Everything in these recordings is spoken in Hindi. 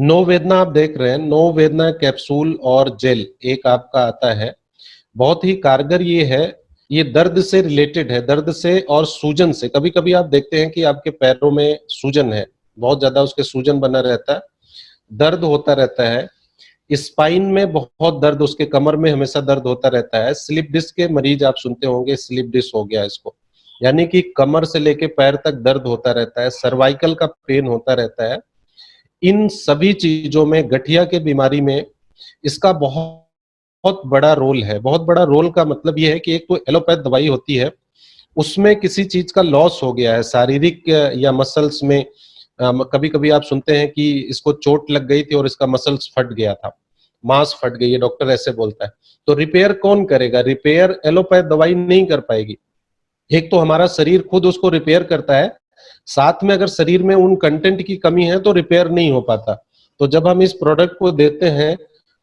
नो वेदना आप देख रहे हैं, नो वेदना कैप्सूल और जेल एक आपका आता है, बहुत ही कारगर ये है। ये दर्द से रिलेटेड है, दर्द से और सूजन से। कभी कभी आप देखते हैं कि आपके पैरों में सूजन है, बहुत ज्यादा उसके सूजन बना रहता है, दर्द होता रहता है, स्पाइन में बहुत दर्द, उसके कमर में हमेशा दर्द होता रहता है। स्लिप डिस्क के मरीज आप सुनते होंगे, स्लिप डिस्क हो गया इसको, यानी कि कमर से लेके पैर तक दर्द होता रहता है, सर्वाइकल का पेन होता रहता है। इन सभी चीजों में, गठिया के बीमारी में इसका बहुत बहुत बड़ा रोल है। बहुत बड़ा रोल का मतलब ये है कि एक तो एलोपैथ दवाई होती है, उसमें किसी चीज का लॉस हो गया है शारीरिक या मसल्स में। कभी कभी आप सुनते हैं कि इसको चोट लग गई थी और इसका मसल्स फट गया था, मांस फट गई है, डॉक्टर ऐसे बोलता है। तो रिपेयर कौन करेगा? रिपेयर एलोपैथ दवाई नहीं कर पाएगी। एक तो हमारा शरीर खुद उसको रिपेयर करता है, साथ में अगर शरीर में उन कंटेंट की कमी है तो रिपेयर नहीं हो पाता। तो जब हम इस प्रोडक्ट को देते हैं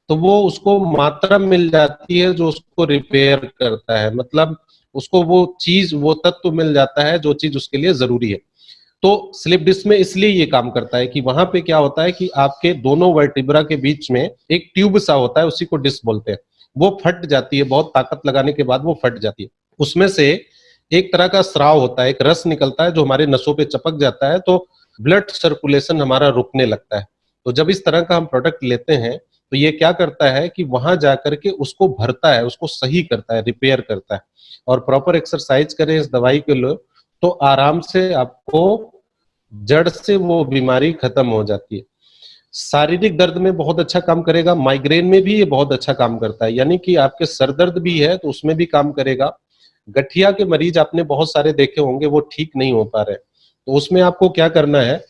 तो वो उसको मात्रा मिल जाती है जो उसको रिपेयर करता है, मतलब उसको वो चीज, वो तत्व मिल जाता है जो चीज उसके लिए जरूरी है। तो स्लिप डिस्क में इसलिए ये काम करता है कि वहां पे क्या होता है कि आपके दोनों वर्टिब्रा के बीच में एक ट्यूब सा होता है, उसी को डिस्क बोलते हैं। वो फट जाती है, बहुत ताकत लगाने के बाद वो फट जाती है। उसमें से एक तरह का स्राव होता है, एक रस निकलता है जो हमारे नसों पे चपक जाता है, तो ब्लड सर्कुलेशन हमारा रुकने लगता है। तो जब इस तरह का हम प्रोडक्ट लेते हैं तो ये क्या करता है कि वहां जाकर के उसको भरता है, उसको सही करता है, रिपेयर करता है। और प्रॉपर एक्सरसाइज करें इस दवाई के लिए तो आराम से आपको जड़ से वो बीमारी खत्म हो जाती है। शारीरिक दर्द में बहुत अच्छा काम करेगा, माइग्रेन में भी ये बहुत अच्छा काम करता है, यानी कि आपके सर दर्द भी है तो उसमें भी काम करेगा। गठिया के मरीज आपने बहुत सारे देखे होंगे, वो ठीक नहीं हो पा रहे, तो उसमें आपको क्या करना है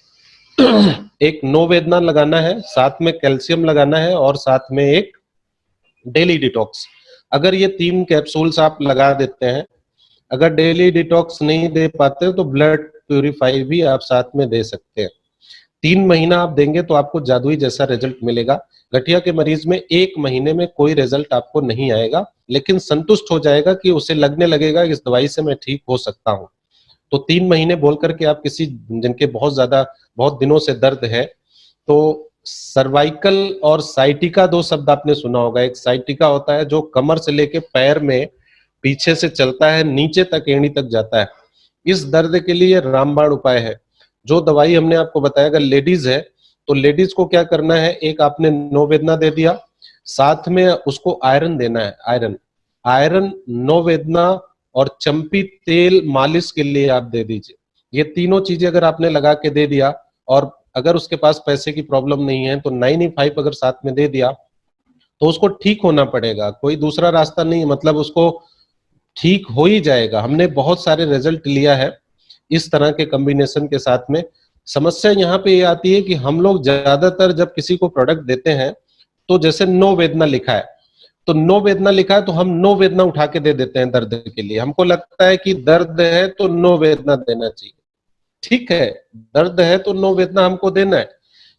एक नो वेदना लगाना है, साथ में कैल्शियम लगाना है और साथ में एक डेली डिटॉक्स। अगर ये 3 कैप्सूल्स आप लगा देते हैं, अगर डेली डिटॉक्स नहीं दे पाते तो ब्लड प्यूरिफाई भी आप साथ में दे सकते हैं। 3 महीना आप देंगे तो आपको जादुई जैसा रिजल्ट मिलेगा। गठिया के मरीज में 1 महीने में कोई रिजल्ट आपको नहीं आएगा, लेकिन संतुष्ट हो जाएगा कि उसे लगने लगेगा इस दवाई से मैं ठीक हो सकता हूँ। तो 3 महीने बोल करके आप किसी, जिनके बहुत ज्यादा, बहुत दिनों से दर्द है, तो सर्वाइकल और साइटिका 2 शब्द आपने सुना होगा। एक साइटिका होता है जो कमर से लेके पैर में पीछे से चलता है, नीचे तक, एड़ी तक जाता है। इस दर्द के लिए रामबाण उपाय है। जो दवाई हमने आपको बताया, अगर लेडीज है तो लेडीज को क्या करना है, एक आपने नो वेदना दे दिया, साथ में उसको आयरन देना है। आयरन, आयरन, नो वेदना और चंपी तेल मालिश के लिए आप दे दीजिए। ये तीनों चीजें अगर आपने लगा के दे दिया, और अगर उसके पास पैसे की प्रॉब्लम नहीं है तो 9E5 अगर साथ में दे दिया, तो उसको ठीक होना पड़ेगा, कोई दूसरा रास्ता नहीं है, मतलब उसको ठीक हो ही जाएगा। हमने बहुत सारे रिजल्ट लिया है इस तरह के कॉम्बिनेशन के साथ में। समस्या यहाँ पे ये आती है कि हम लोग ज्यादातर जब किसी को प्रोडक्ट देते हैं तो जैसे नो वेदना लिखा है, तो नो वेदना लिखा है तो हम नो वेदना उठा के दे देते हैं दर्द के लिए। हमको लगता है कि दर्द है तो नो वेदना देना चाहिए। ठीक है, दर्द है तो नो वेदना हमको देना है,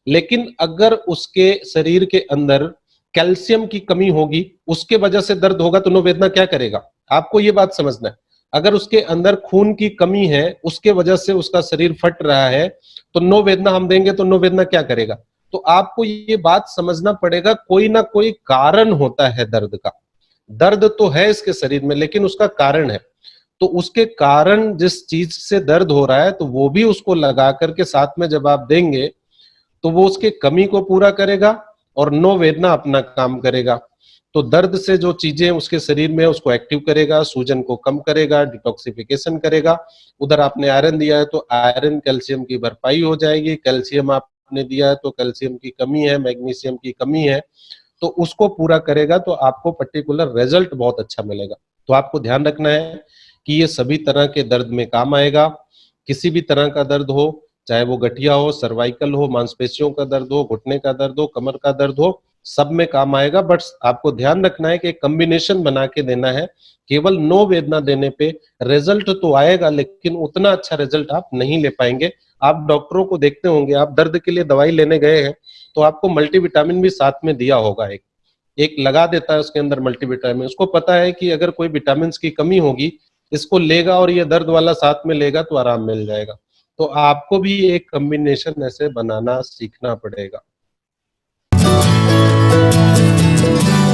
लेकिन अगर उसके शरीर के अंदर कैल्शियम की कमी होगी, उसके वजह से दर्द होगा, तो नो वेदना क्या करेगा? आपको ये बात समझना है। अगर उसके अंदर खून की कमी है, उसके वजह से उसका शरीर फट रहा है, तो नो वेदना हम देंगे तो नो वेदना क्या करेगा? तो आपको ये बात समझना पड़ेगा, कोई ना कोई कारण होता है दर्द का। दर्द तो है इसके शरीर में, लेकिन उसका कारण है। तो उसके कारण जिस चीज से दर्द हो रहा है, तो वो भी उसको लगा करके साथ में जब आप देंगे तो वो उसके कमी को पूरा करेगा और नो वेदना अपना काम करेगा। तो दर्द से जो चीजें उसके शरीर में उसको एक्टिव करेगा, सूजन को कम करेगा, डिटॉक्सिफिकेशन करेगा। उधर आपने आयरन दिया है तो आयरन कैल्शियम की भरपाई हो जाएगी, कैल्शियम आपने दिया है तो कैल्शियम की कमी है, मैग्नीशियम की कमी है, तो उसको पूरा करेगा, तो आपको पर्टिकुलर रिजल्ट बहुत अच्छा मिलेगा। तो आपको ध्यान रखना है कि ये सभी तरह के दर्द में काम आएगा। किसी भी तरह का दर्द हो, चाहे वो गठिया हो, सर्वाइकल हो, मांसपेशियों का दर्द हो, घुटने का दर्द हो, कमर का दर्द हो, सब में काम आएगा। बट आपको ध्यान रखना है कि एक कॉम्बिनेशन बना के देना है। केवल नो वेदना देने पे रिजल्ट तो आएगा, लेकिन उतना अच्छा रिजल्ट आप नहीं ले पाएंगे। आप डॉक्टरों को देखते होंगे, आप दर्द के लिए दवाई लेने गए हैं तो आपको मल्टीविटामिन भी साथ में दिया होगा, एक एक लगा देता है उसके अंदर मल्टीविटामिन। उसको पता है कि अगर कोई विटामिन की कमी होगी, इसको लेगा और ये दर्द वाला साथ में लेगा तो आराम मिल जाएगा। तो आपको भी एक कॉम्बिनेशन ऐसे बनाना सीखना पड़ेगा। है।